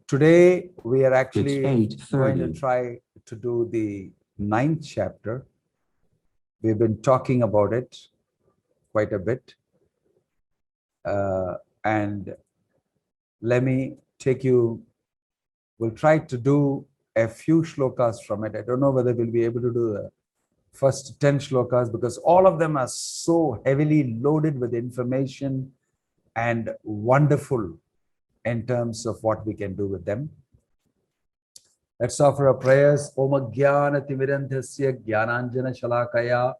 today we are actually going to 8:30. try to do the 9th chapter. We've been talking about it quite a bit. And let me take you, we'll try to do a few shlokas from it. I don't know whether we'll be able to do the first 10 shlokas because all of them are so heavily loaded with information and wonderful in terms of what we can do with them. Let's offer our prayers. Om Jnana Timirandhasya Jnananjana Shalakaya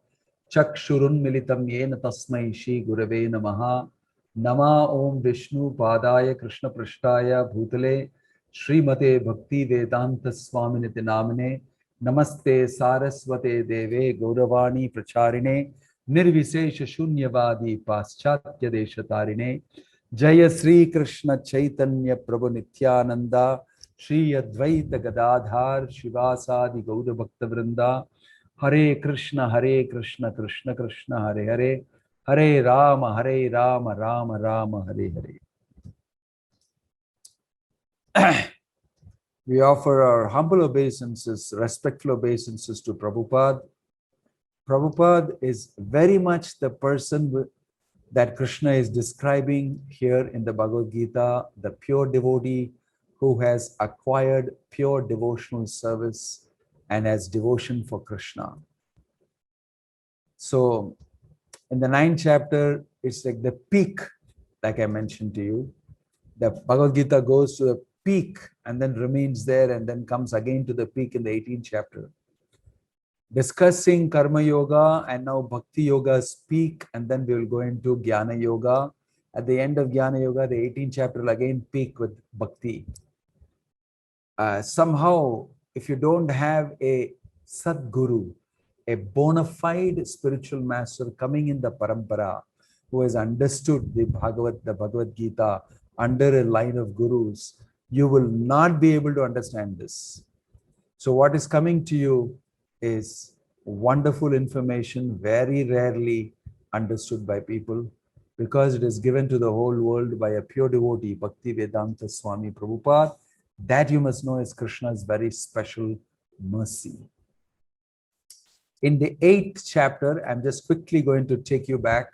Chakshurun Militam Yena Tasmai Shri Gurave Namaha. Nama Om Vishnu Padaya Krishna Prishtaya Bhutale Srimate Bhakti Vedanta Swaminiti Namine Namaste Saraswate Deve Gauravani Pracharine Nirvisesha Shunyavadi Paschatya Deshatarine Jaya Sri Krishna Chaitanya Prabhu Nityananda Shri Advaita Gadadhar Shivasadi Gauda Bhakta Vrinda Hare Krishna Krishna Krishna Hare Hare Hare Rama Rama Rama Hare Hare. We offer our humble obeisances, respectful obeisances to Prabhupada. Prabhupada is very much the person that Krishna is describing here in the Bhagavad Gita, the pure devotee who has acquired pure devotional service and has devotion for Krishna. So in the 9th chapter, it's like the peak, like I mentioned to you. The Bhagavad Gita goes to the peak and then remains there and then comes again to the peak in the 18th chapter. Discussing Karma Yoga and now Bhakti Yoga's peak, and then we will go into Jnana Yoga. At the end of Jnana Yoga, the 18th chapter will again peak with Bhakti. Somehow, if you don't have a Sadguru, a bona fide spiritual master coming in the parampara, who has understood the Bhagavad Gita under a line of gurus, you will not be able to understand this. So what is coming to you is wonderful information, very rarely understood by people, because it is given to the whole world by a pure devotee, Bhakti Vedanta Swami Prabhupada. That you must know is Krishna's very special mercy. In the 8th chapter, I'm just quickly going to take you back.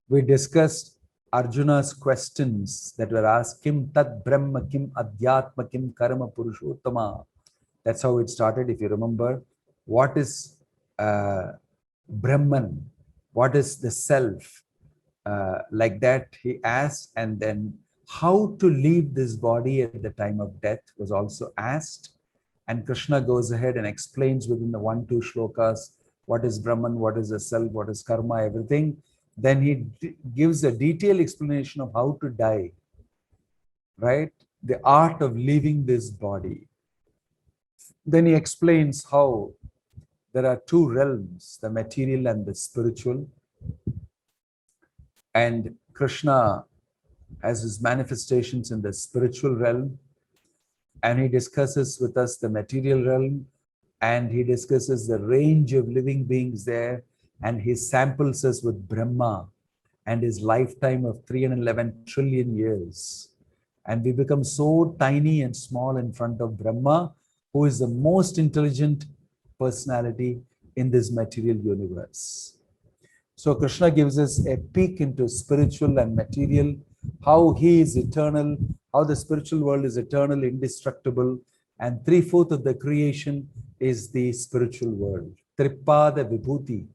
We discussed Arjuna's questions that were asked, Kim Tat Brahma, Kim Adhyatma, Kim Karma Purushottama. That's how it started, if you remember. What is Brahman? What is the self? Like that he asked, and then how to leave this body at the time of death was also asked. And Krishna goes ahead and explains within the 1-2 shlokas what is Brahman, what is the self, what is karma, everything. Then he gives a detailed explanation of how to die, right? The art of leaving this body. Then he explains how there are 2 realms, the material and the spiritual. And Krishna has his manifestations in the spiritual realm. And he discusses with us the material realm. And he discusses the range of living beings there. And he samples us with Brahma and his lifetime of 311 trillion years. And we become so tiny and small in front of Brahma, who is the most intelligent personality in this material universe. So Krishna gives us a peek into spiritual and material, how he is eternal, how the spiritual world is eternal, indestructible, and 3/4 of the creation is the spiritual world. Tripada Vibhuti.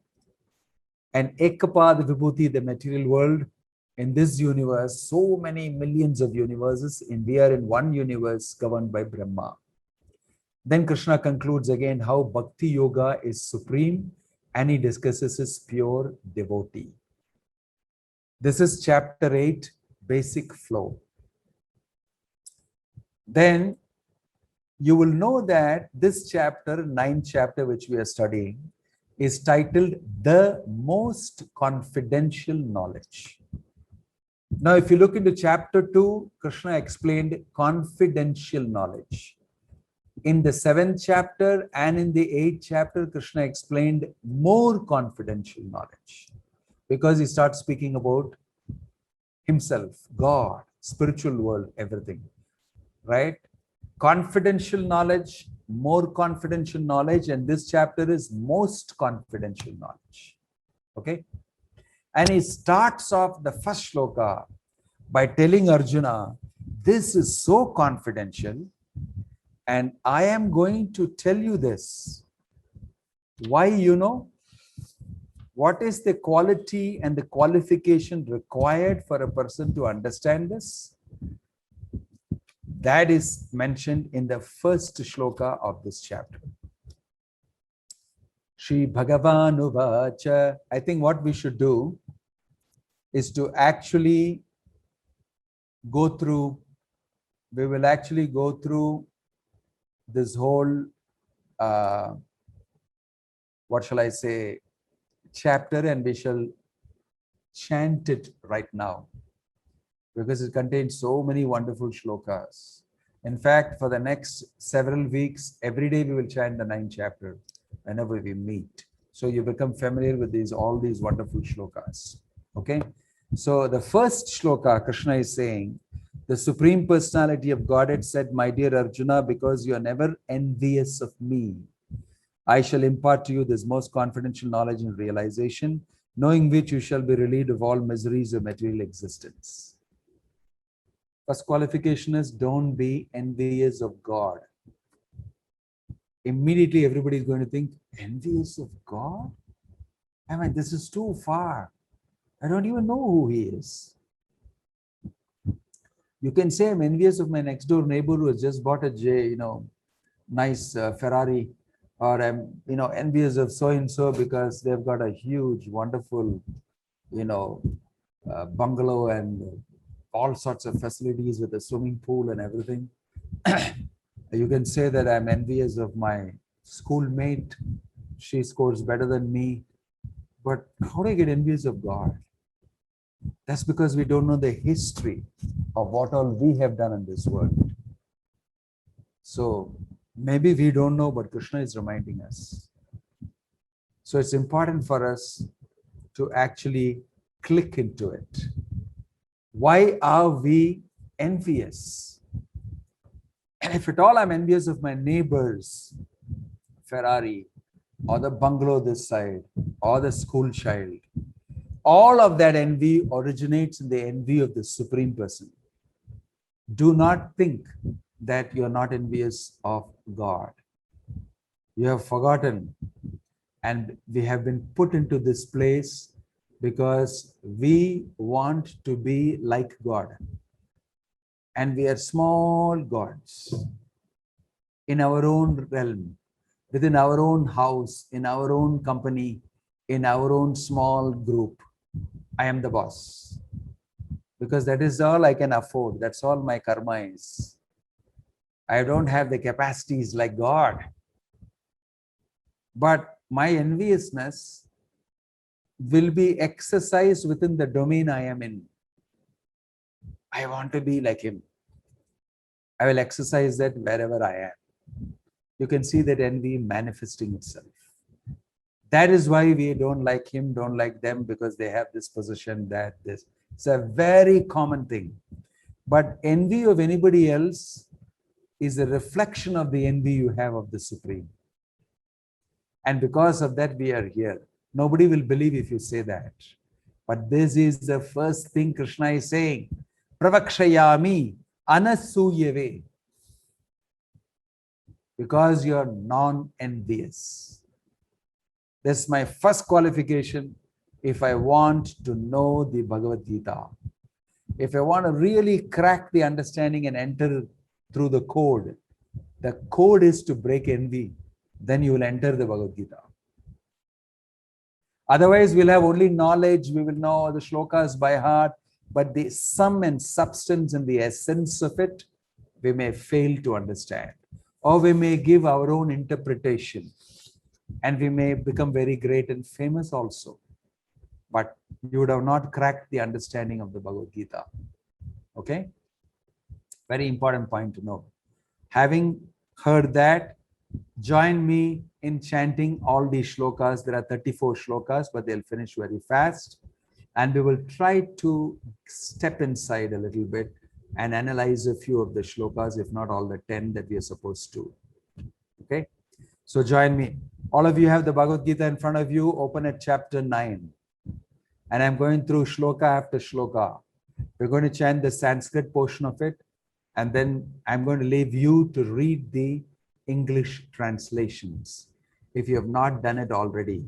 And Ekapada Vibhuti, the material world. In this universe, so many millions of universes, and we are in one universe governed by Brahma. Then Krishna concludes again how Bhakti Yoga is supreme, and he discusses his pure devotee. This is chapter 8, basic flow. Then you will know that this chapter, 9th chapter, which we are studying, is titled The Most Confidential Knowledge. Now, if you look into chapter 2, Krishna explained confidential knowledge. In the 7th chapter and in the 8th chapter, Krishna explained more confidential knowledge, because he starts speaking about himself, God, spiritual world, everything. right? Confidential knowledge, more confidential knowledge, and this chapter is most confidential knowledge. Okay? And he starts off the first shloka by telling Arjuna, this is so confidential, and I am going to tell you this. Why, what is the quality and the qualification required for a person to understand this? That is mentioned in the first shloka of this chapter. Shri Bhagavan. I think what we should do is to actually go through, we will actually go through this whole, what shall I say, chapter, and we shall chant it right now, because it contains so many wonderful shlokas. In fact, for the next several weeks, every day we will chant the 9th chapter whenever we meet. So you become familiar with all these wonderful shlokas. Okay. So the first shloka, Krishna is saying, the Supreme Personality of Godhead said, my dear Arjuna, because you are never envious of me, I shall impart to you this most confidential knowledge and realization, knowing which you shall be relieved of all miseries of material existence. First qualification is, don't be envious of God. Immediately everybody is going to think, envious of God? I mean, this is too far. I don't even know who he is. You can say I'm envious of my next door neighbor who has just bought a nice Ferrari, or I'm envious of so and so because they've got a huge, wonderful, bungalow and all sorts of facilities with a swimming pool and everything. You can say that I'm envious of my schoolmate. She scores better than me. But how do I get envious of God? That's because we don't know the history of what all we have done in this world. So maybe we don't know, but Krishna is reminding us. So it's important for us to actually click into it. Why are we envious? And if at all I'm envious of my neighbor's Ferrari, or the bungalow this side, or the school child, all of that envy originates in the envy of the Supreme Person. Do not think that you're not envious of God. You have forgotten, and we have been put into this place because we want to be like God. And we are small gods in our own realm, within our own house, in our own company, in our own small group. I am the boss, because that is all I can afford. That's all my karma is. I don't have the capacities like God. But my enviousness will be exercised within the domain I am in. I want to be like him. I will exercise that wherever I am. You can see that envy manifesting itself. That is why we don't like him, don't like them, because they have this position, that, this. It's a very common thing. But envy of anybody else is a reflection of the envy you have of the Supreme. And because of that, we are here. Nobody will believe if you say that. But this is the first thing Krishna is saying. Pravakshayami anasuyave. Because you are non-envious. That's my first qualification if I want to know the Bhagavad Gita. If I want to really crack the understanding and enter through the code is to break envy. Then you will enter the Bhagavad Gita. Otherwise, we'll have only knowledge. We will know the shlokas by heart, but the sum and substance and the essence of it, we may fail to understand. Or we may give our own interpretation, and we may become very great and famous also. But you would have not cracked the understanding of the Bhagavad Gita. Okay? Very important point to know. Having heard that, join me in chanting all these shlokas. There are 34 shlokas, but they'll finish very fast. And we will try to step inside a little bit and analyze a few of the shlokas, if not all the 10 that we are supposed to. Okay, so join me. All of you have the Bhagavad Gita in front of you. Open at chapter 9. And I'm going through shloka after shloka. We're going to chant the Sanskrit portion of it. And then I'm going to leave you to read the English translations, if you have not done it already.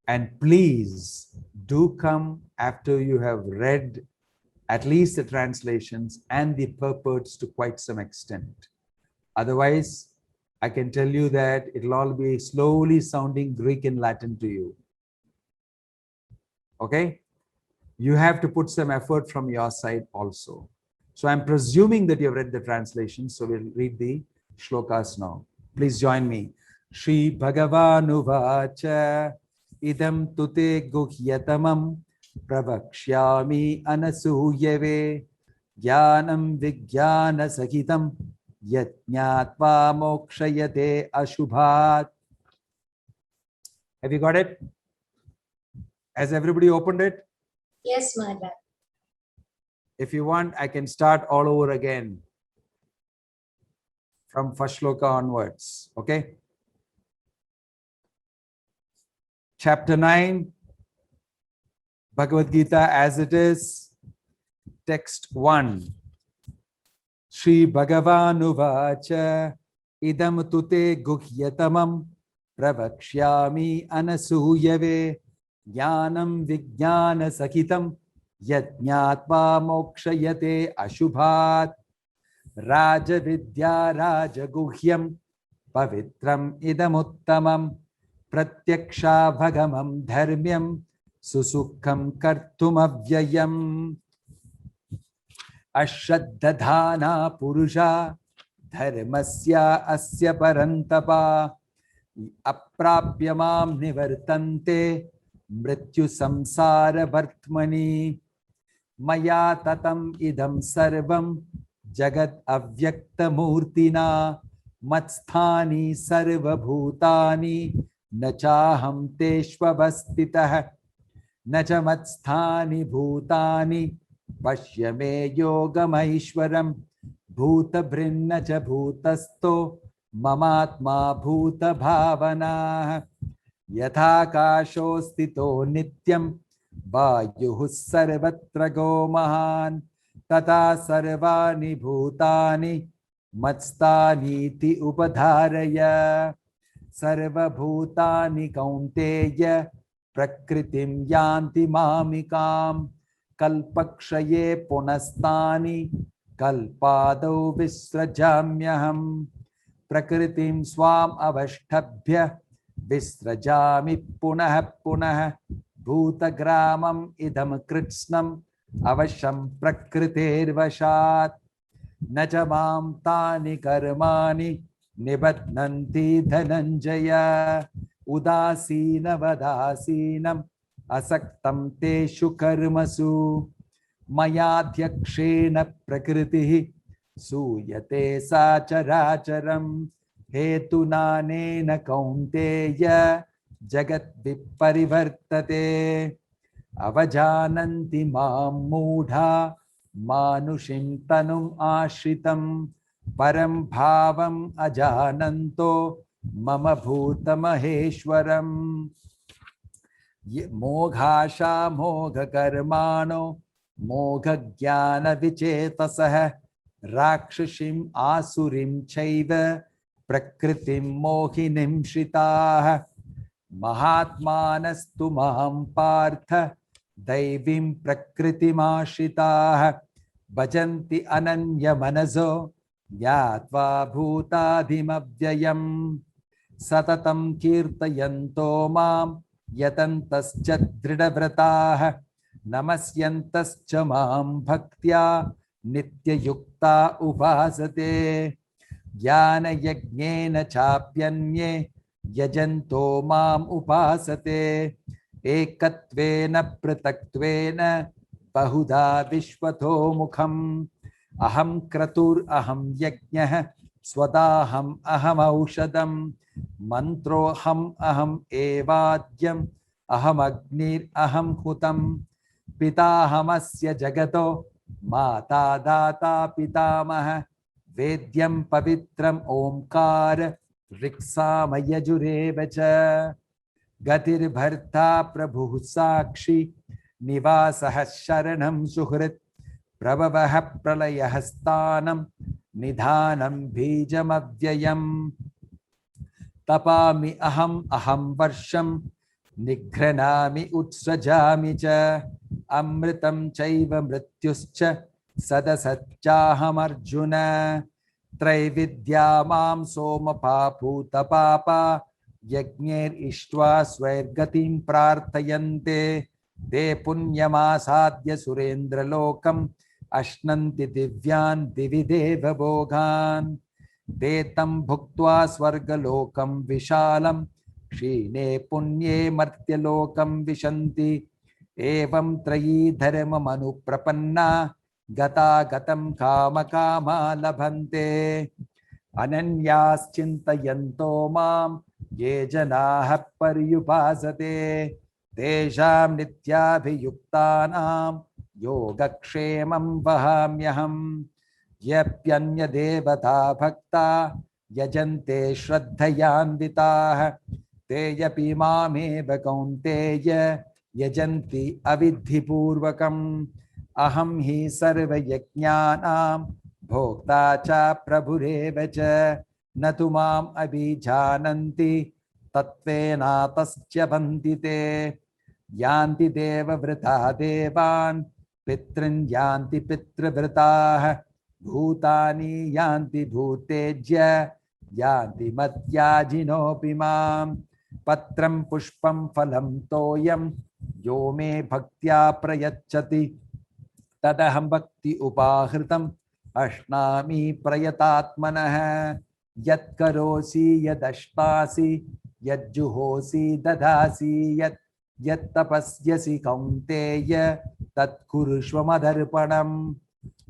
And please do come after you have read at least the translations and the purports to quite some extent. Otherwise, I can tell you that it'll all be slowly sounding Greek and Latin to you. Okay? You have to put some effort from your side also. So I'm presuming that you've read the translation. So we'll read the shlokas now. Please join me. Shri Bhagavanuvacha idam tute guhyatamam pravakshyami anasuyave jnanam vijnana sahitam yajñātvā mokṣayate ashubhat. Have you got it? Has everybody opened it? Yes, Maharaj. If you want, I can start all over again from first shloka onwards. Okay? Chapter 9, Bhagavad Gita as it is, text 1. Shri Bhagavanuvacha idam tute guhyatamam pravakshyami anasuyave jnanam vijnana sakitam yajñātvā mokṣayate ashubhat raja vidya raja guhyam pavitram idamuttamam pratyaksha bhagamam dharmyam susukham kartumavyayam ashraddhadhana purusha dharmasya asya parantapa aprapyamam nivartante mrityu samsara vartmani maya tatam idam sarvam jagat avyakta murtina matsthani sarva bhutani nachaham teshvavastitah nacha matsthani bhutani pashyame yogamaishwaram bhuta brinna cha bhutasto mamatma bhuta bhavana yathākāśo sthito nityam vāyuh sarvatra go mahan tata sarvani bhutani matstani ti upadharaya sarva bhutani kaunteya prakritim yanti mamikam kalpakshaye punastani kalpadau visrajamyaham prakritim swam avashtabhya visrajami punah punah bhutagramam idam kritsnam avasham prakriter vashat najamam tani karmani nibatnanti dhananjaya udasina vadasinam asaktam teshu karmasu mayadhyakshena prakritihi suyate sacharacharam hetunanena kaunteya jagat viparivartate avajananti mam mudha manushim tanum ashritam param bhavam ajananto mama bhuta maheshwaram moghasha mogha karmano mogha jnana vichetasah rakshashim asurim chaiva prakritim mohinim shritah mahatmanastu maham partha daivim prakritimashritah bhajanti ananya manaso yatva bhutadhimavyayam satatam kirtayanto mam yatantascha dridavratah namasyantascha mam bhaktya nityayukta upasate jnana yajnena chapyanye yajanto mam upasate ekatvena pratatvena bahuda vishvato mukham aham kratur aham yajnah swadaham aham aushadam mantroham aham evadyam aham agnir aham hutam pitahamasya jagato Mata Data Pitamaha Vedyam Pavitram Omkar Riksamaya Jurevacha Gatir Bharta Prabhu Sakshi Nivasah Sharanam Suhrit Prabhavah Pralayahstanam Nidhanam Bhijamavyayam Tapami aham varsham Nigranami utsrajami cha Amritam chaiva mrityuscha Sadasachaham Arjuna Traividya mam soma paputa papa Yagnir ishtva svairgatim prartayante De punyamasadya surendra lokam Ashnanti divyan divideva bhogan Detam bhuktva swargalokam vishalam Kshine punye martyalokam vishanti Evam trayi dharma manu prapanna Gata gatam kama kama labhante Ananyas chintayanto mam Ye janaha paryupasate Tesham nityabhiyuktanam Yogakshemam vahamyaham Yapyanya devata bhakta yajante shraddhayanvitah te yapi mameva kaunteya yajanti avidhi purvakam aham hi sarva yajnanam bhokta cha prabhureva cha natu mam abhijananti tatvena tasya bandite yanti deva vrita devan pitrin yanti pitra vritah Bhutani yanti bhutejya yanti matyajinopi mam patram pushpam phalam toyam yo me bhaktya prayachati tadaham bhakti upahritam ashnami prayatatmanah yat karosi yadashtasi yajjuhosi dadasi yat tapasyasi kaunteya tat kurushva madharpanam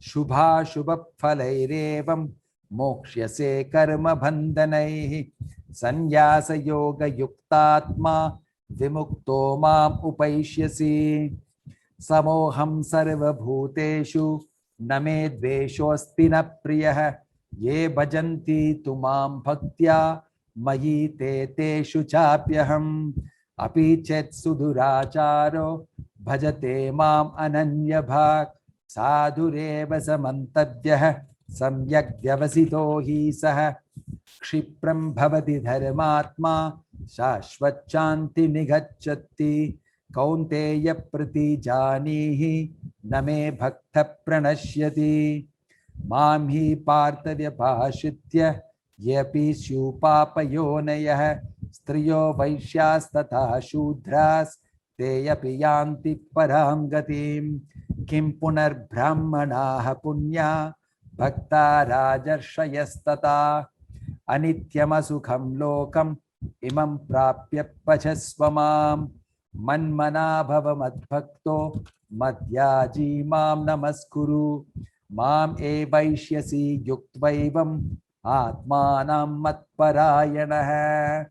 Shubha Shubha Phalairevam Mokshyase Karma Bandhanaihi Sanyasa Yoga Yuktatma Vimukto Mam Upaishyasi Samoham Sarva Bhuteshu Name Dveshosti Na Priyah Ye Bhajanti Tumam Bhaktya Mayi Te Teshu Chapyaham Api Chet Suduracharo Bhajate Mam Ananya Bhak Sadhureva samantavyah samyak vyavasito hi sah kshipram bhavati dharmatma shashvachanti nigacchati kaunteya prati janihi name bhakta pranashyati mam hi partavya bhashitya yepi shupapayonayah striyo vaishyas tatha shudras te yapi yanti param gatim Kim punar brahmanaha punya bhakta rajarshayastata anityama sukham lokam imam prapya pachasvamam manmana bhava madbhakto madhyaji mam namaskuru mam evaishyasi yuktvaivam atmanam matparayanah.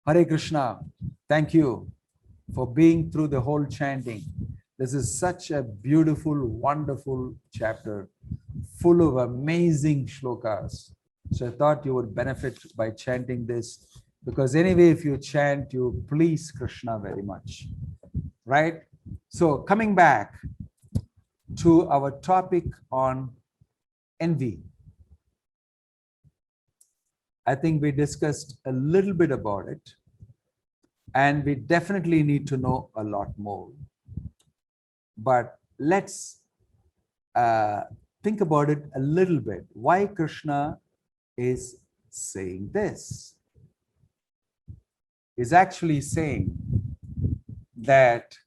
Hare Krishna. Thank you for being through the whole chanting. This is such a beautiful, wonderful chapter, full of amazing shlokas. So I thought you would benefit by chanting this, because anyway, if you chant, you please Krishna very much, right? So coming back to our topic on envy. I think we discussed a little bit about it, and we definitely need to know a lot more. But let's think about it a little bit. Why Krishna is saying this? He's actually saying that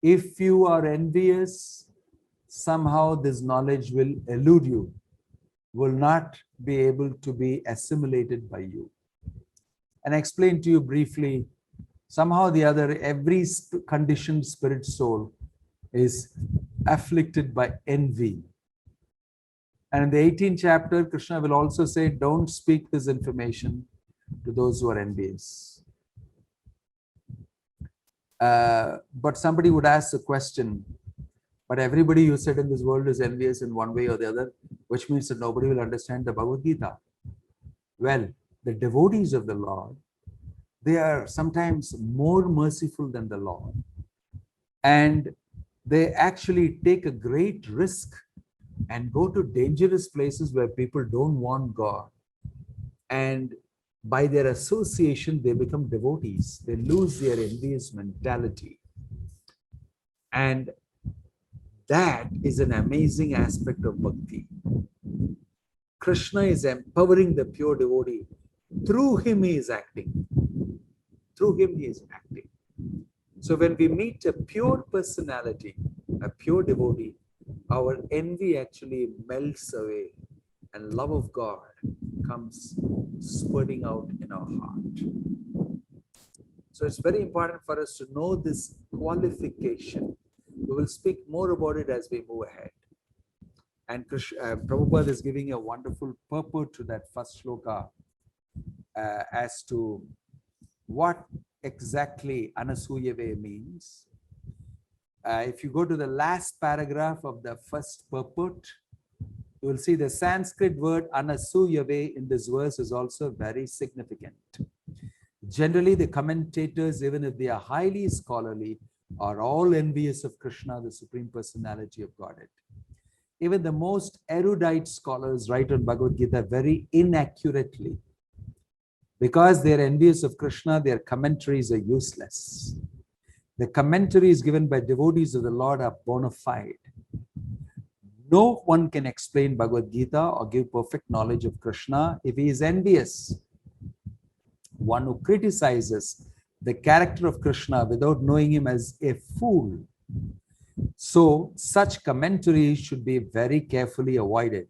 if you are envious, somehow this knowledge will elude you, will not be able to be assimilated by you. And I explained to you briefly, somehow or the other, every conditioned spirit soul is afflicted by envy. And in the 18th chapter, Krishna will also say, don't speak this information to those who are envious. But somebody would ask the question, but everybody you said in this world is envious in one way or the other, which means that nobody will understand the Bhagavad Gita. Well, the devotees of the Lord, they are sometimes more merciful than the Lord. And they actually take a great risk and go to dangerous places where people don't want God. And by their association, they become devotees. They lose their envious mentality. And that is an amazing aspect of bhakti. Krishna is empowering the pure devotee. Through him, he is acting. Through him, he is acting. So when we meet a pure personality, a pure devotee, our envy actually melts away and love of God comes spurting out in our heart. So it's very important for us to know this qualification. We will speak more about it as we move ahead. And Prabhupada is giving a wonderful purport to that first shloka as to what exactly Anasuyave means. If you go to the last paragraph of the first purport, you will see the Sanskrit word Anasuyave in this verse is also very significant. Generally, the commentators, even if they are highly scholarly, are all envious of Krishna, the Supreme Personality of Godhead. Even the most erudite scholars write on Bhagavad Gita very inaccurately. Because they are envious of Krishna, their commentaries are useless. The commentaries given by devotees of the Lord are bona fide. No one can explain Bhagavad Gita or give perfect knowledge of Krishna if he is envious. One who criticizes the character of Krishna without knowing him as a fool. So such commentaries should be very carefully avoided.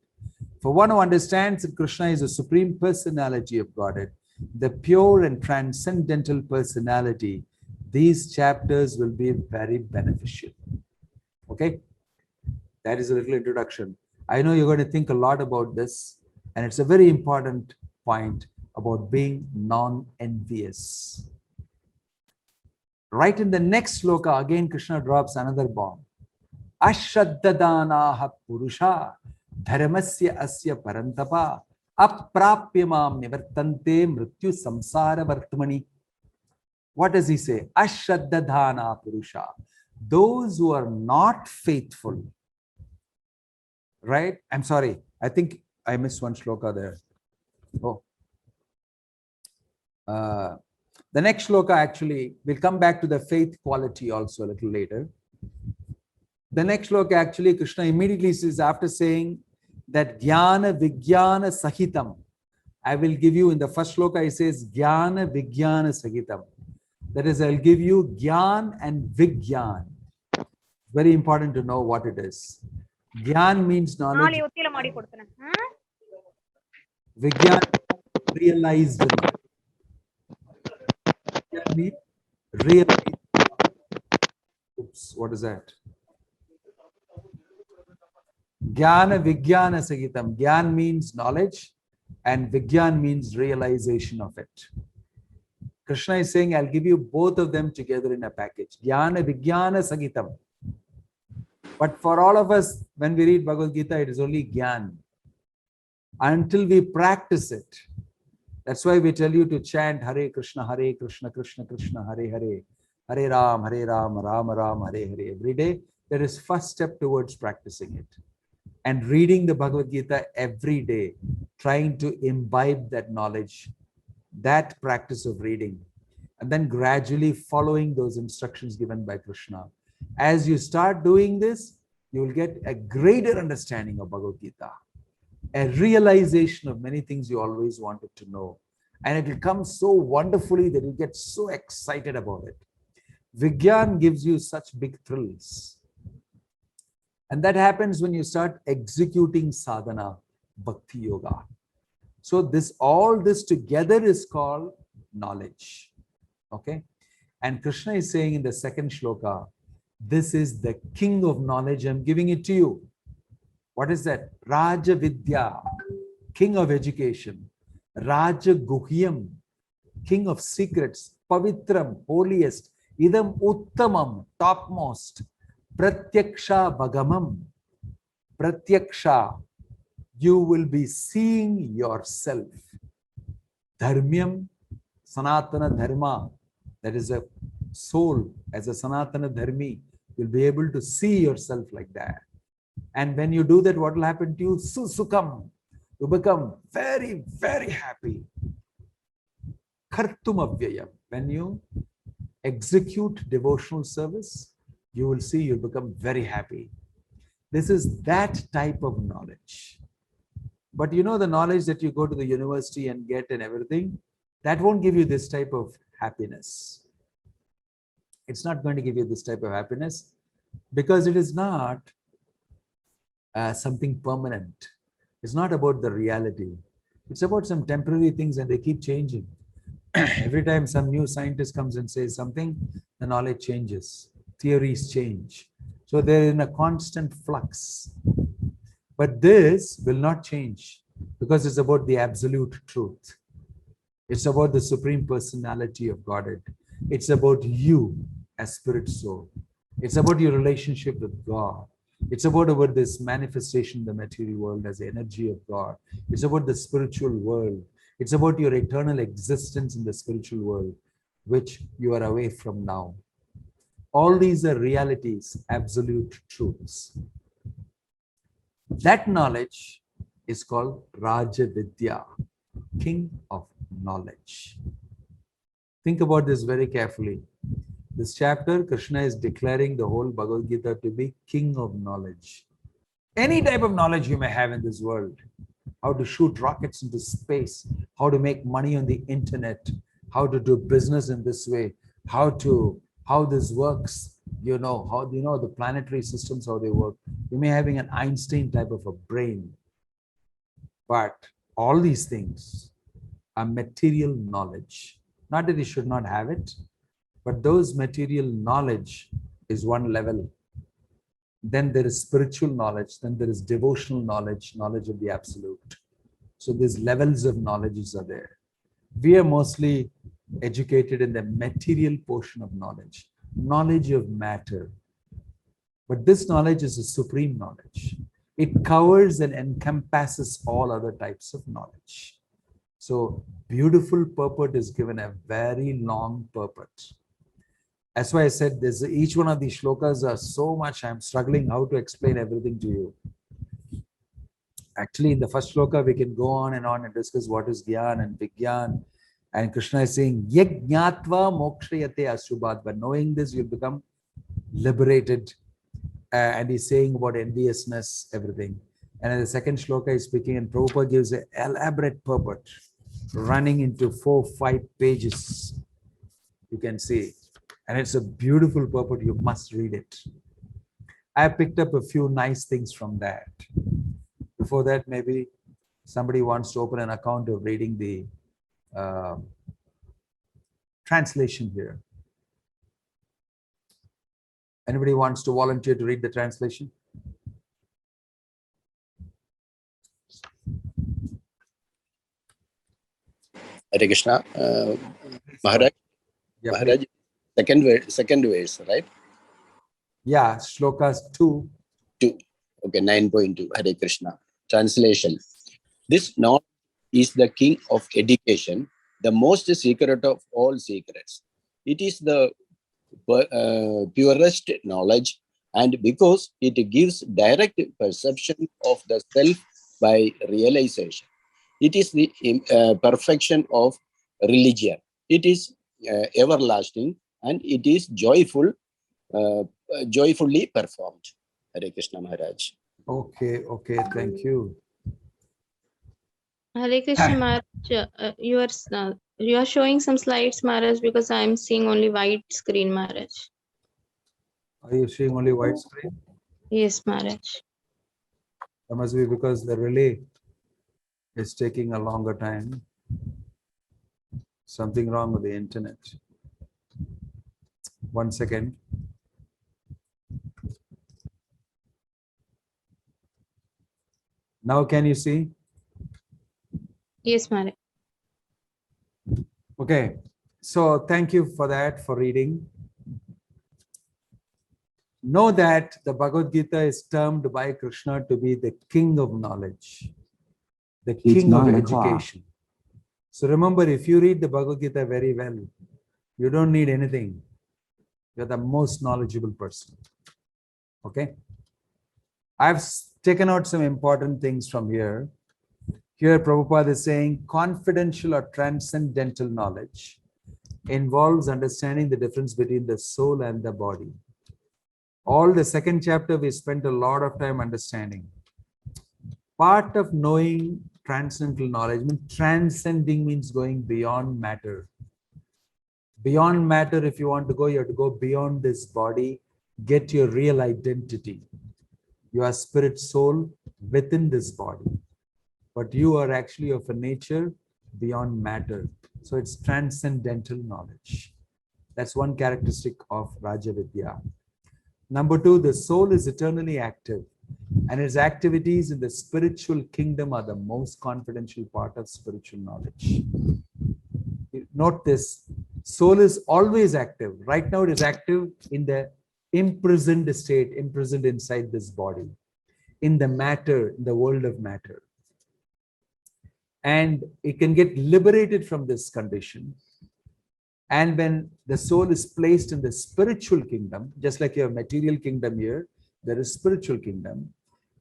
For one who understands that Krishna is the Supreme Personality of Godhead, the pure and transcendental personality, these chapters will be very beneficial. Okay? That is a little introduction. I know you're going to think a lot about this, and it's a very important point about being non-envious. Right in the next sloka, again Krishna drops another bomb. Ashraddadanaha purusha dharmasya asya parantapa aprapyamam nivartante mrityu samsara vartmani. What does he say? Ashraddadana purusha. Those who are not faithful. Right? I'm sorry. I think I missed one shloka there. Oh. The next shloka actually, we'll come back to the faith quality also a little later. The next shloka actually, Krishna immediately says, after saying that Jnana Vijnana Sahitam, I will give you, in the first shloka he says Jnana Vijnana Sahitam. That is, I'll give you Jnana and Vijnana. Very important to know what it is. Jnana means knowledge. Vijnana, realized knowledge. That means realized. Oops, what is that? Jnana Vijnana Sahitam. Jnana means knowledge and Vijnana means realization of it. Krishna is saying, I'll give you both of them together in a package. Jnana Vijnana Sahitam. But for all of us, when we read Bhagavad Gita, it is only Jnana. Until we practice it. That's why we tell you to chant Hare Krishna, Krishna Krishna, Hare Hare, Hare Ram, Ram Ram, Hare Hare. Every day, there is first step towards practicing it. And reading the Bhagavad Gita every day, trying to imbibe that knowledge, that practice of reading, and then gradually following those instructions given by Krishna. As you start doing this, you will get a greater understanding of Bhagavad Gita, a realization of many things you always wanted to know. And it will come so wonderfully that you get so excited about it. Vijnana gives you such big thrills. And that happens when you start executing sadhana, bhakti yoga. So all this together is called knowledge. Okay? And Krishna is saying in the second shloka, this is the king of knowledge. I'm giving it to you. What is that? Raja Vidya, king of education. Raja Guhyam, king of secrets. Pavitram, holiest. Idam uttamam, topmost. Pratyaksha bhagamam. Pratyaksha, you will be seeing yourself. Dharmyam, Sanatana Dharma, that is a soul as a Sanatana Dharmi, you'll be able to see yourself like that. And when you do that, what will happen to you? Susukam, you become very, very happy. Kartum avyayam, when you execute devotional service, you will see you'll become very happy. This is that type of knowledge. But you know, the knowledge that you go to the university and get and everything, that won't give you this type of happiness. It's not going to give you this type of happiness because it is not something permanent. It's not about the reality. It's about some temporary things and they keep changing. Every time some new scientist comes and says something, the knowledge changes, theories change. So they're in a constant flux. But this will not change because it's about the absolute truth. It's about the supreme personality of Godhead. It's about you as spirit soul. It's about your relationship with God. It's about this manifestation in the material world as the energy of God. It's about the spiritual world. It's about your eternal existence in the spiritual world, which you are away from now. All these are realities, absolute truths. That knowledge is called Raja Vidya, king of knowledge. Think about this very carefully. This chapter, Krishna is declaring the whole Bhagavad Gita to be king of knowledge. Any type of knowledge you may have in this world, how to shoot rockets into space, how to make money on the internet, how to do business in this way, how this works, how the planetary systems, how they work. You may having an Einstein type of a brain, but all these things are material knowledge. Not that you should not have it, but those material knowledge is one level. Then there is spiritual knowledge, then there is devotional knowledge, knowledge of the absolute. So these levels of knowledges are there. We are mostly educated in the material portion of knowledge, knowledge of matter. But this knowledge is a supreme knowledge. It covers and encompasses all other types of knowledge. So beautiful purport is given a very long purport. That's why I said this, each one of these shlokas are so much, I'm struggling how to explain everything to you. Actually, in the first shloka, we can go on and discuss what is Gyan and Vigyan. And Krishna is saying, Yajñatva mokshayate asubhat. By knowing this, you'll become liberated. And he's saying about enviousness, everything. And in the second shloka, he's speaking, and Prabhupada gives an elaborate purport running into 4-5 pages. You can see. And it's a beautiful purport. You must read it. I picked up a few nice things from that. Before that, maybe somebody wants to open an account of reading the translation here. Anybody wants to volunteer to read the translation? Hare Krishna. Maharaj, Yeah, Maharaj, second verse, right? Yeah, shlokas 2. 2. Okay, 9.2. Hare Krishna. Translation. This knowledge is the king of education, the most secret of all secrets. It is the purest knowledge, and because it gives direct perception of the self by realization. It is the perfection of religion. It is everlasting, and it is joyfully performed. Hare Krishna Maharaj. Okay, thank you. Hare Krishna Maharaj, you are showing some slides, Maharaj, because I am seeing only white screen, Maharaj. Are you seeing only white screen? Yes, Maharaj. That must be because the relay is taking a longer time. Something wrong with the internet. 1 second. Now can you see? Yes, Maharaj. Okay, so thank you for that, for reading. Know that the Bhagavad Gita is termed by Krishna to be the king of knowledge, the king of education. So remember, if you read the Bhagavad Gita very well, you don't need anything. You're the most knowledgeable person. Okay? I've taken out some important things from here. Here, Prabhupada is saying confidential or transcendental knowledge involves understanding the difference between the soul and the body. All the second chapter, we spent a lot of time understanding. Part of knowing transcendental knowledge means transcending means going beyond matter. Beyond matter, if you want to go, you have to go beyond this body, get your real identity. You are spirit soul within this body, but you are actually of a nature beyond matter. So it's transcendental knowledge. That's one characteristic of Raja Vidya. Number two, the soul is eternally active, and its activities in the spiritual kingdom are the most confidential part of spiritual knowledge. Note this, soul is always active. Right now it is active in the imprisoned state, imprisoned inside this body, in the matter, in the world of matter. And it can get liberated from this condition. And when the soul is placed in the spiritual kingdom, just like your material kingdom here, there is spiritual kingdom.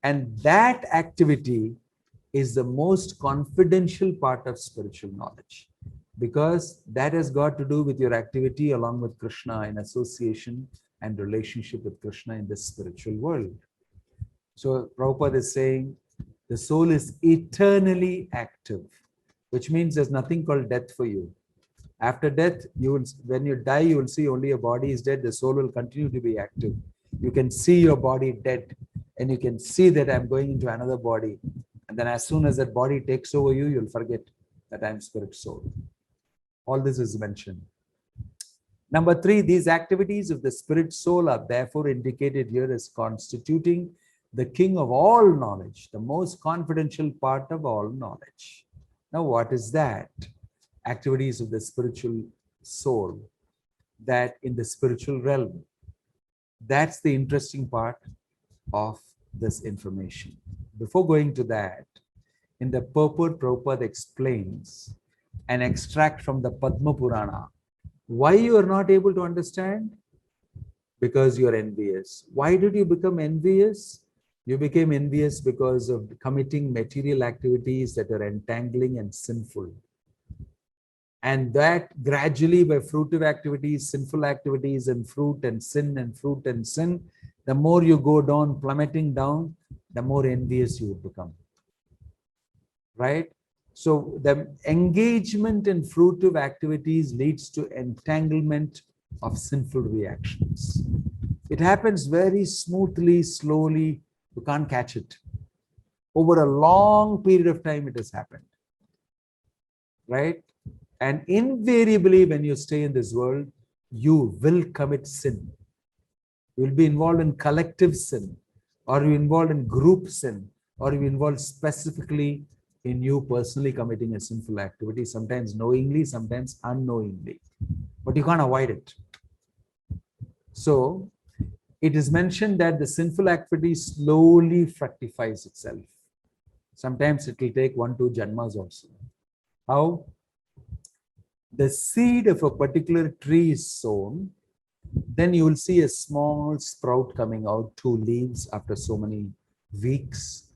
And that activity is the most confidential part of spiritual knowledge, because that has got to do with your activity along with Krishna in association and relationship with Krishna in the spiritual world. So Prabhupada is saying the soul is eternally active, which means there's nothing called death for you. After death, you will, when you die, you will see only your body is dead. The soul will continue to be active. You can see your body dead, and you can see that I'm going into another body. And then as soon as that body takes over you, you'll forget that I'm spirit soul. All this is mentioned. Number three, these activities of the spirit soul are therefore indicated here as constituting the king of all knowledge, the most confidential part of all knowledge. Now, what is that? Activities of the spiritual soul, that in the spiritual realm. That's the interesting part of this information. Before going to that, in the purport, Prabhupada explains an extract from the Padma Purana. Why you are not able to understand? Because you are envious. Why did you become envious? You became envious because of committing material activities that are entangling and sinful. And that gradually, by fruitive activities, sinful activities, and fruit and sin and fruit and sin, the more you go down, plummeting down, the more envious you would become. Right? So the engagement in fruitive activities leads to entanglement of sinful reactions. It happens very smoothly, slowly. You can't catch it. Over a long period of time, it has happened. Right? And invariably, when you stay in this world, you will commit sin. You will be involved in collective sin, or you involved in group sin, or you involved specifically in you personally committing a sinful activity, sometimes knowingly, sometimes unknowingly. But you can't avoid it. So it is mentioned that the sinful activity slowly fructifies itself. Sometimes it will take 1-2 janmas also. How? The seed of a particular tree is sown, then you will see a small sprout coming out, 2 leaves after so many weeks.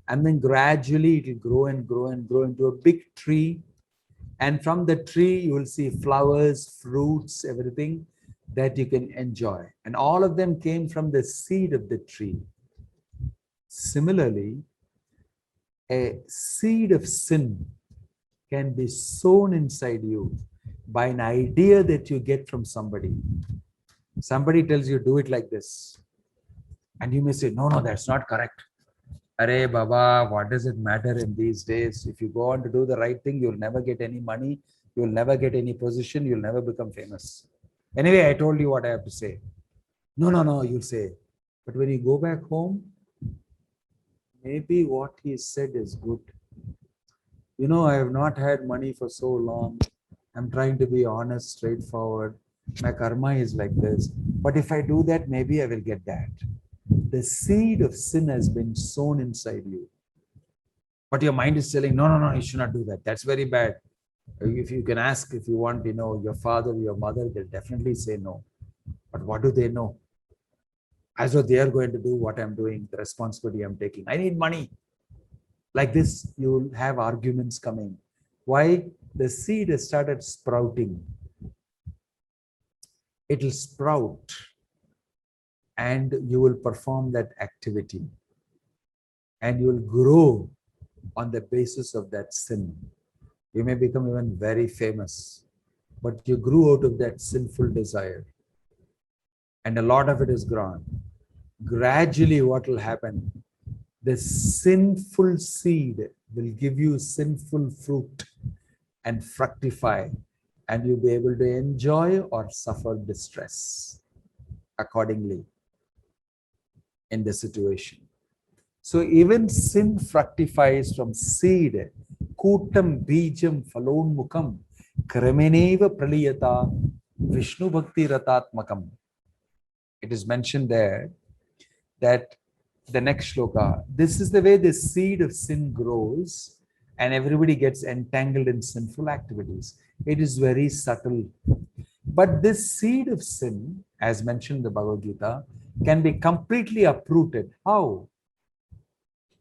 And then gradually it will grow and grow and grow into a big tree. And from the tree, you will see flowers, fruits, everything that you can enjoy. And all of them came from the seed of the tree. Similarly, a seed of sin can be sown inside you by an idea that you get from somebody. Somebody tells you, do it like this. And you may say, no, that's not correct. Arey Baba, what does it matter in these days? If you go on to do the right thing, you'll never get any money. You'll never get any position. You'll never become famous. Anyway, I told you what I have to say. No, you'll say. But when you go back home, maybe what he said is good. You know, I have not had money for so long. I'm trying to be honest, straightforward. My karma is like this. But if I do that, maybe I will get that. The seed of sin has been sown inside you. But your mind is telling, no, no, no, you should not do that. That's very bad. If you can ask, if you want, your father, your mother, they'll definitely say no. But what do they know? As though they are going to do what I'm doing, the responsibility I'm taking. I need money. Like this, you'll have arguments coming. Why? The seed has started sprouting. It'll sprout and you will perform that activity. And you will grow on the basis of that sin. You may become even very famous, but you grew out of that sinful desire. And a lot of it is gone. Gradually, what will happen? The sinful seed will give you sinful fruit and fructify, and you'll be able to enjoy or suffer distress accordingly in the situation. So even sin fructifies from seed. Kutam bijam falonmukam krameneva praliyata Vishnu bhakti ratatmakam. It is mentioned there that the next shloka, this is the way the seed of sin grows and everybody gets entangled in sinful activities. It is very subtle. But this seed of sin, as mentioned in the Bhagavad Gita, can be completely uprooted. How?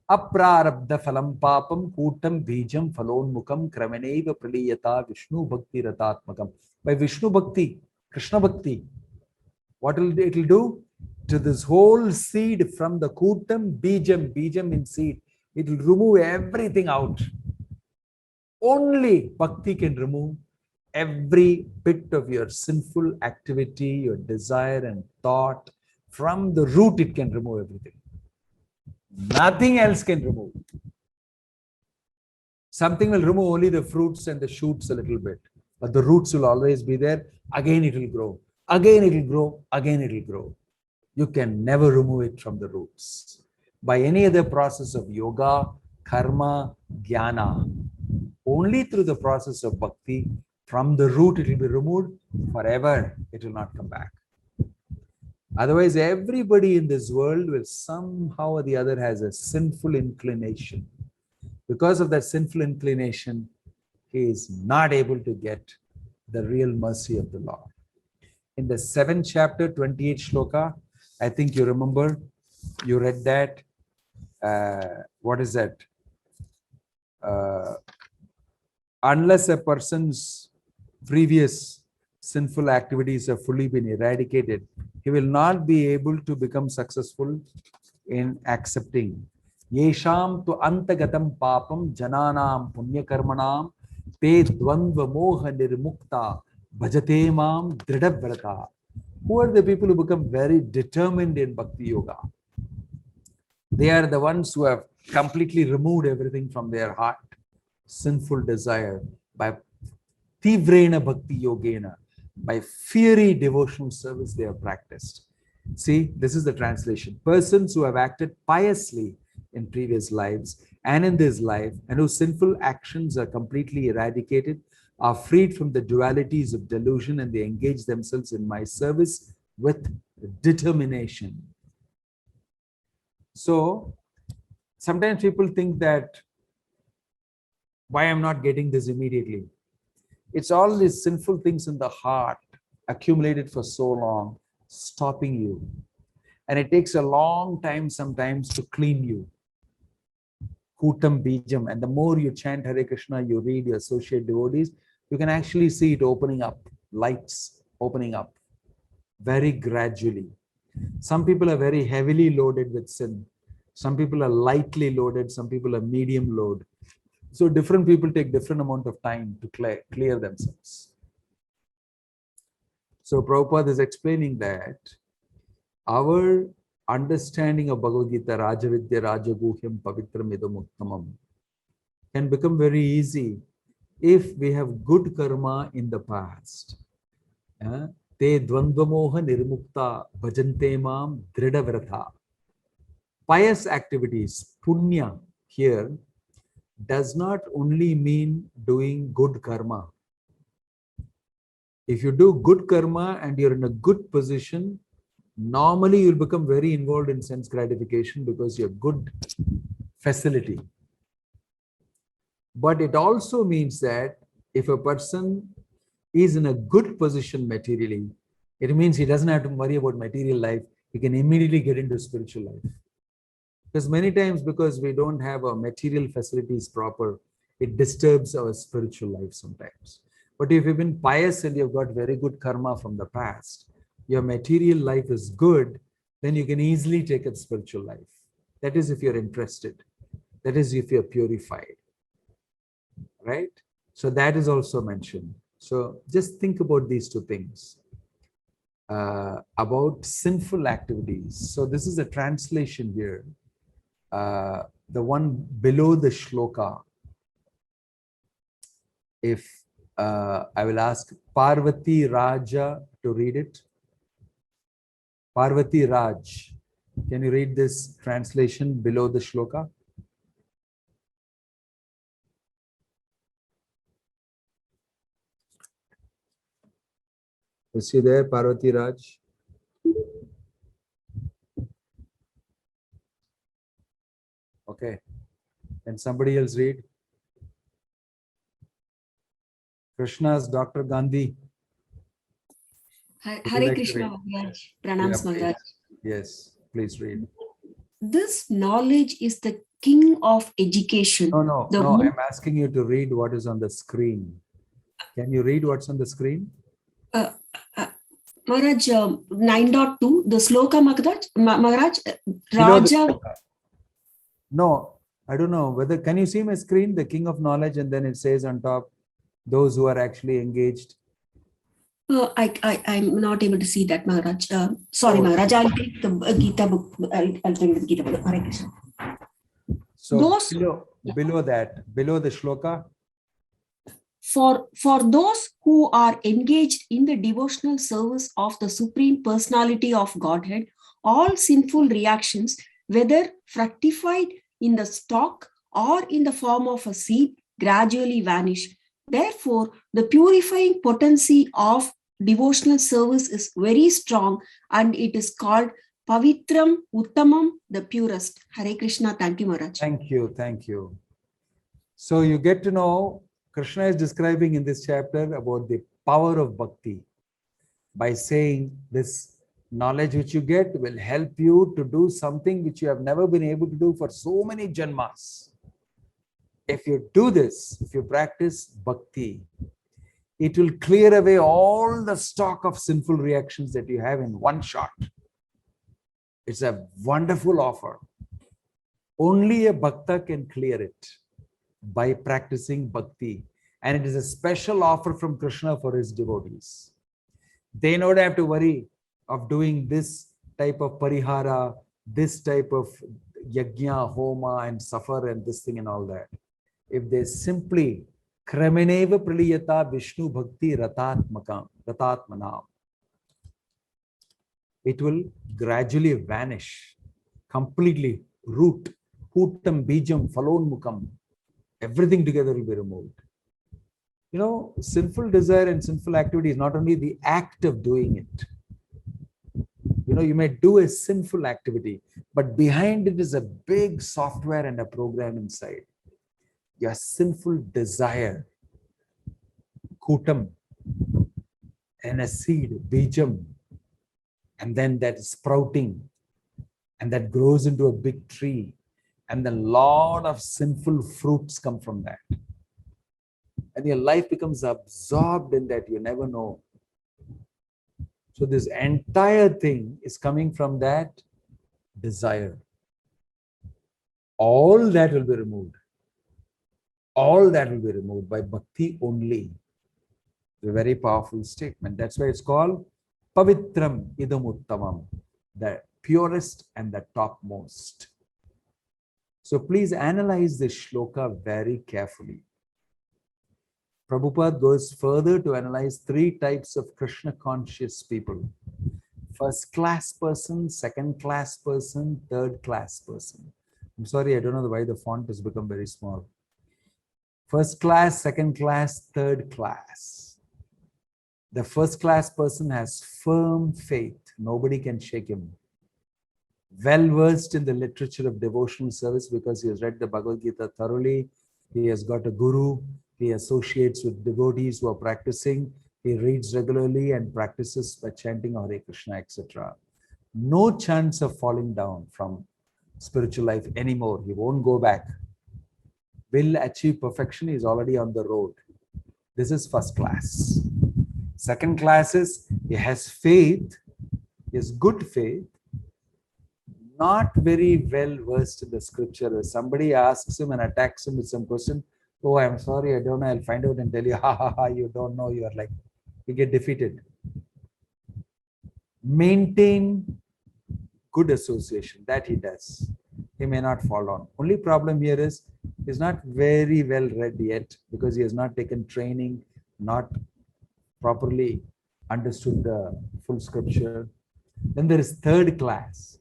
Aprarabdha phalam papam kutam bijam falonmukam kramaneva praliyata Vishnu bhakti ratatmakam. By Vishnu bhakti, Krishna bhakti, what will it will do to this whole seed from the kutam bijam in seed? It will remove everything out. Only bhakti can remove every bit of your sinful activity, your desire and thought. From the root, it can remove everything. Nothing else can remove. Something will remove only the fruits and the shoots a little bit, but the roots will always be there. Again, it will grow. Again, it will grow. Again, it will grow. You can never remove it from the roots. By any other process of yoga, karma, jnana, only through the process of bhakti, from the root it will be removed forever. It will not come back. Otherwise, everybody in this world will somehow or the other has a sinful inclination. Because of that sinful inclination, he is not able to get the real mercy of the Lord. In the 7th chapter, 28 shloka, I think you remember, you read that. What is that? Unless a person's previous sinful activities have fully been eradicated, he will not be able to become successful in accepting. Yesham tu antagatam papam jananam punyakarmanam te dvandva moha nirmukta bhajate mam dridavrata. Who are the people who become very determined in bhakti yoga? They are the ones who have completely removed everything from their heart, sinful desire, by tivrena bhakti yogena, by fiery devotional service they have practiced. See, this is the translation. Persons who have acted piously in previous lives and in this life, and whose sinful actions are completely eradicated, are freed from the dualities of delusion, and they engage themselves in my service with determination. So sometimes people think that, why I'm not getting this immediately? It's all these sinful things in the heart accumulated for so long, stopping you. And it takes a long time sometimes to clean you. Kutam Bijam. And the more you chant Hare Krishna, you read, you associate devotees, you can actually see it opening up, lights opening up very gradually. Some people are very heavily loaded with sin. Some people are lightly loaded. Some people are medium load. So different people take different amount of time to clear themselves. So Prabhupada is explaining that our understanding of Bhagavad Gita, Rajavidya, Rajaguhyam, Pavitram Idam Uttamam, can become very easy if we have good karma in the past. Te dvandvamoha nirmukta bhajante mam dridavratha. Pious activities, punya, here does not only mean doing good karma. If you do good karma and you're in a good position, normally you'll become very involved in sense gratification because you have good facility. But it also means that if a person is in a good position materially, it means he doesn't have to worry about material life. He can immediately get into spiritual life. Because many times, because we don't have our material facilities proper, it disturbs our spiritual life sometimes. But if you've been pious and you've got very good karma from the past, your material life is good, then you can easily take up spiritual life. That is if you're interested. That is if you're purified. Right? So that is also mentioned. So just think about these two things. About sinful activities. So this is a translation here. The one below the shloka. If I will ask Parvati Raja to read it. Parvati Raj, can you read this translation below the shloka? Is she there, Parvati Raj? Okay. Can somebody else read? Krishna's Dr. Gandhi. Hare Would you like to Krishna, read? Maharaj. Pranams, Yeah, Maharaj. yes, please read. This knowledge is the king of education. No, I'm asking you to read what is on the screen. Can you read what's on the screen? Maharaj, 9.2, the sloka, Maharaj, Below the Raja. shloka. No, I don't know whether, can you see my screen, the king of knowledge, and then it says on top, those who are actually engaged. I'm not able to see that, Maharaj. Sorry, Maharaj. I'll take the Gita book. I'll take the Gita book. Hare Krishna. So those, below the shloka. For those who are engaged in the devotional service of the Supreme Personality of Godhead, all sinful reactions, whether fructified in the stalk or in the form of a seed, gradually vanish. Therefore, the purifying potency of devotional service is very strong, and it is called Pavitram Uttamam, the purest. Hare Krishna. Thank you, Maharaj. Thank you. So you get to know, Krishna is describing in this chapter about the power of bhakti by saying this knowledge which you get will help you to do something which you have never been able to do for so many janmas. If you do this, if you practice bhakti, it will clear away all the stock of sinful reactions that you have in one shot. It's a wonderful offer. Only a bhakta can clear it by practicing bhakti. And it is a special offer from Krishna for his devotees. They don't have to worry of doing this type of parihara, this type of yajna, homa, and suffer and this thing and all that. If they simply kramaneva praliyata Vishnu bhakti ratatmanam, it will gradually vanish, completely root, putam bijam falonmukam, everything together will be removed. You know, sinful desire and sinful activity is not only the act of doing it. You know, you may do a sinful activity, but behind it is a big software and a program inside. Your sinful desire, kutam, and a seed, bijam, and then that is sprouting, and that grows into a big tree, and then a lot of sinful fruits come from that. And your life becomes absorbed in that, you never know. So this entire thing is coming from that desire. All that will be removed. All that will be removed by bhakti only. It's a very powerful statement. That's why it's called Pavitram Idam Uttamam, the purest and the topmost. So please analyze this shloka very carefully. Prabhupada goes further to analyze 3 types of Krishna conscious people. First class person, second class person, third class person. I'm sorry, I don't know why the font has become very small. First class, second class, third class. The first class person has firm faith. Nobody can shake him. Well versed in the literature of devotional service because he has read the Bhagavad Gita thoroughly. He has got a guru. He associates with devotees who are practicing. He reads regularly and practices by chanting Hare Krishna, etc. No chance of falling down from spiritual life anymore. He won't go back. Will achieve perfection. He is already on the road. This is first class. Second class is he has faith. He has good faith. Not very well versed in the scripture. If somebody asks him and attacks him with some question, oh, I'm sorry, I don't know, I'll find out and tell you, ha ha ha, you don't know, you are like, you get defeated. Maintain good association, that he does. He may not fall on. Only problem here is he's not very well read yet because he has not taken training, not properly understood the full scripture. Then there is third class.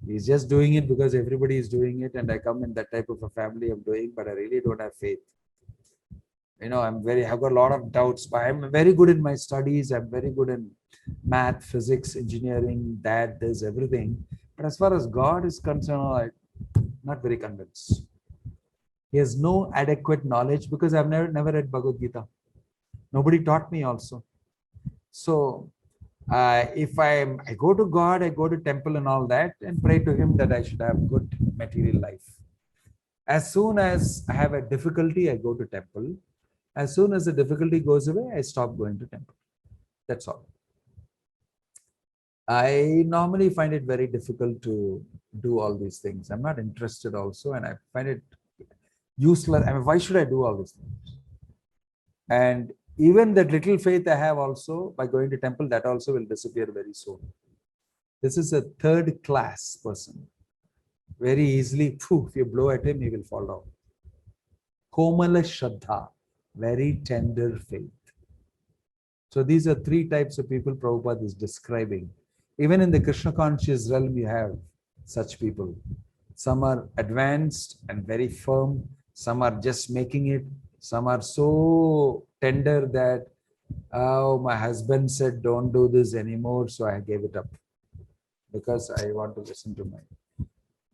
He's just doing it because everybody is doing it, and I come in that type of a family of doing, but I really don't have faith. You know, I've got a lot of doubts, but I'm very good in my studies. I'm very good in math, physics, engineering, this, everything. But as far as God is concerned, I'm not very convinced. He has no adequate knowledge because I've never read Bhagavad Gita. Nobody taught me also. So if I go to God, I go to temple and all that and pray to him that I should have good material life. As soon as I have a difficulty, I go to temple. As soon as the difficulty goes away, I stop going to temple. That's all. I normally find it very difficult to do all these things. I'm not interested also, and I find it useless. I mean, why should I do all these things? And even that little faith I have also, by going to temple, that also will disappear very soon. This is a third class person. Very easily, if you blow at him, he will fall down. Komala Shraddha, very tender faith. So these are three types of people Prabhupada is describing. Even in the Krishna conscious realm, you have such people. Some are advanced and very firm. Some are just making it. Some are so tender that, oh, my husband said, don't do this anymore, so I gave it up because I want to listen to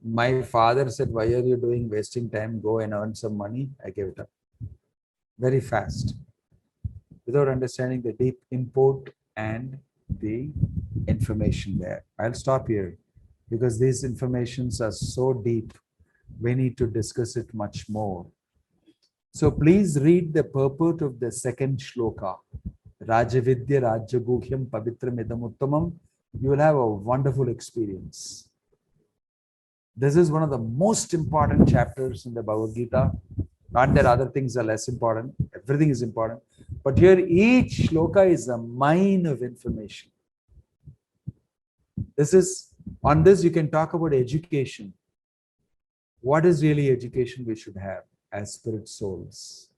my father said, why are you doing wasting time? Go and earn some money. I gave it up very fast without understanding the deep import and the information there. I'll stop here because these informations are so deep. We need to discuss it much more. So please read the purport of the second shloka. Rajavidya Rajaguhyam Pavitram Idam Uttamam. You will have a wonderful experience. This is one of the most important chapters in the Bhagavad Gita. Not that other things are less important. Everything is important. But here each shloka is a mine of information. On this you can talk about education. What is really education we should have as spirit souls?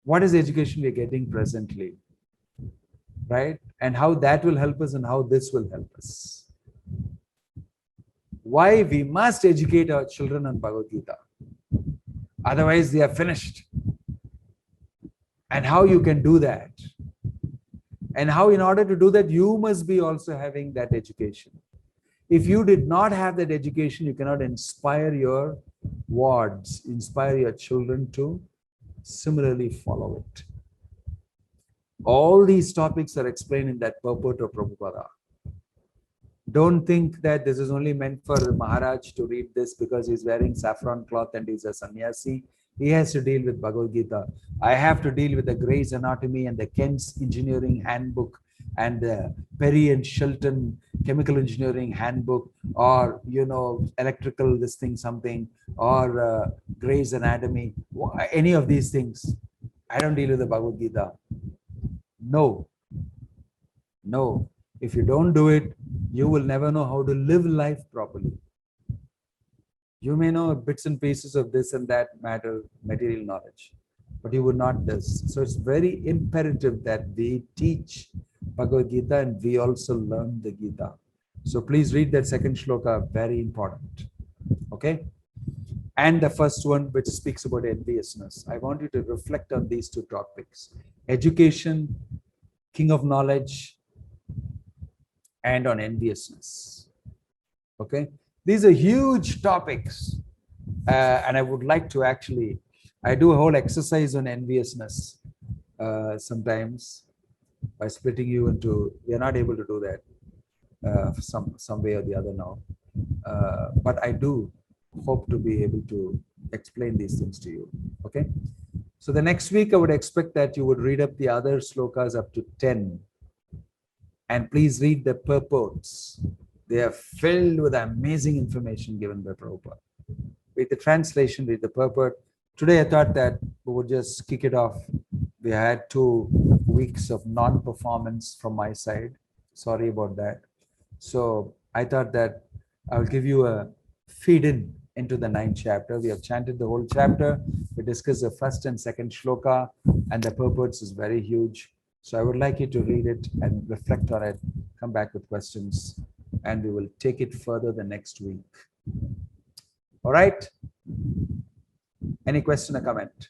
What is education we're getting presently? Right? And how that will help us and how this will help us. Why we must educate our children on Bhagavad Gita. Otherwise they are finished. And how you can do that. And how in order to do that, you must be also having that education. If you did not have that education, you cannot inspire your wards, inspire your children to similarly follow it. All these topics are explained in that purport of Prabhupada. Don't think that this is only meant for Maharaj to read this because he's wearing saffron cloth and he's a sannyasi. He has to deal with Bhagavad Gita. I have to deal with the Gray's Anatomy and the Kent's Engineering Handbook and the Perry and Shelton Chemical Engineering Handbook, or, electrical this thing something, or Gray's Anatomy, any of these things. I don't deal with the Bhagavad Gita. No. If you don't do it, you will never know how to live life properly. You may know bits and pieces of this and that material knowledge, but you would not this. So it's very imperative that we teach Bhagavad Gita and we also learn the Gita. So please read that second shloka, very important. Okay? And the first one, which speaks about enviousness. I want you to reflect on these two topics. Education king of knowledge, and on enviousness. Okay, these are huge topics, and I would like to actually, I do a whole exercise on enviousness sometimes by splitting you into, we are not able to do that some way or the other now, but I do hope to be able to explain these things to you. Okay, so the next week I would expect that you would read up the other slokas up to 10, and please read the purports. They are filled with amazing information given by Prabhupada. Read the translation, read the purport. Today I thought that we would just kick it off. We had 2 weeks of non-performance from my side. Sorry about that. So I thought that I'll give you a feed in into the 9th chapter. We have chanted the whole chapter. We discussed the first and second shloka, and the purports is very huge. So I would like you to read it and reflect on it, come back with questions, and we will take it further the next week. All right? Any question or comment?